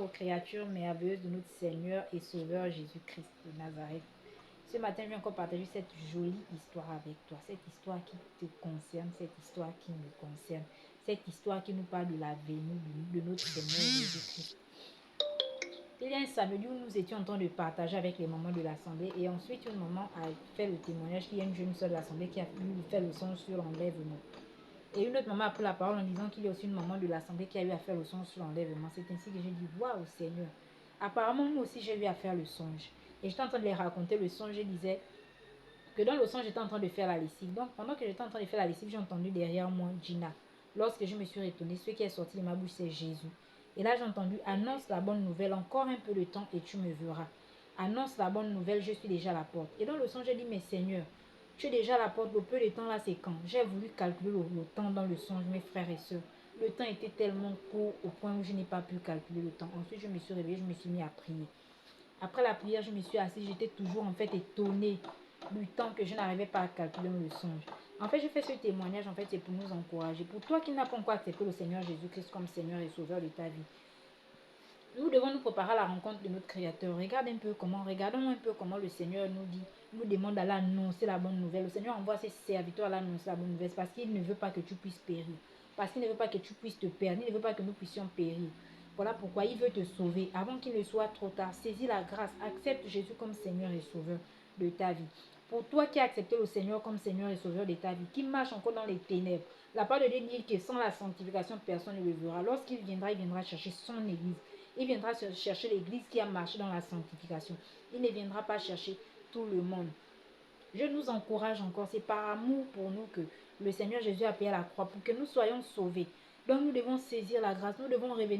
créature merveilleuse de notre Seigneur et Sauveur Jésus-Christ de Nazareth. Ce matin, je vais encore partager cette jolie histoire avec toi, cette histoire qui te concerne, cette histoire qui me concerne, cette histoire qui nous parle de la venue de notre Seigneur Jésus-Christ. Il y a un samedi où nous étions en train de partager avec les mamans de l'Assemblée et ensuite une maman a fait le témoignage qu'il y a une jeune soeur de l'Assemblée qui a eu fait le son sur l'enlèvement. Et une autre maman a pris la parole en disant qu'il y a aussi une maman de l'Assemblée qui a eu à faire le songe sur l'enlèvement. C'est ainsi que j'ai dit, waouh Seigneur. Apparemment, moi aussi j'ai eu à faire le songe. Et j'étais en train de les raconter le songe. Je disais que dans le songe, j'étais en train de faire la lessive. Donc pendant que j'étais en train de faire la lessive, j'ai entendu derrière moi Gina. Lorsque je me suis retournée, ce qui est sorti de ma bouche, c'est Jésus. Et là, j'ai entendu, annonce la bonne nouvelle, encore un peu de temps et tu me verras. Annonce la bonne nouvelle, je suis déjà à la porte. Et dans le songe, j'ai dit, mais Seigneur, tu es déjà à la porte, le peu de temps là, c'est quand? J'ai voulu calculer le temps dans le songe, mes frères et sœurs. Le temps était tellement court au point où je n'ai pas pu calculer le temps. Ensuite, je me suis réveillée, je me suis mis à prier. Après la prière, je me suis assise, j'étais toujours en fait étonnée du temps que je n'arrivais pas à calculer dans le songe. En fait, je fais ce témoignage, en fait, c'est pour nous encourager. Pour toi qui n'as pas encore accepté le Seigneur Jésus-Christ comme Seigneur et Sauveur de ta vie, nous devons nous préparer à la rencontre de notre Créateur. Regardons un peu comment le Seigneur nous demande d'aller annoncer la bonne nouvelle. Le Seigneur envoie ses serviteurs à annoncer la bonne nouvelle parce qu'il ne veut pas que tu puisses périr. Parce qu'il ne veut pas que tu puisses te perdre. Il ne veut pas que nous puissions périr. Voilà pourquoi il veut te sauver. Avant qu'il ne soit trop tard, saisis la grâce. Accepte Jésus comme Seigneur et Sauveur de ta vie. Pour toi qui as accepté le Seigneur comme Seigneur et Sauveur de ta vie, qui marche encore dans les ténèbres, la parole de Dieu dit que sans la sanctification, personne ne le verra. Lorsqu'il viendra, il viendra chercher son église. Il viendra chercher l'église qui a marché dans la sanctification. Il ne viendra pas chercher tout le monde. Je nous encourage encore, c'est par amour pour nous que le Seigneur Jésus a payé la croix pour que nous soyons sauvés. Donc nous devons saisir la grâce, nous devons revenir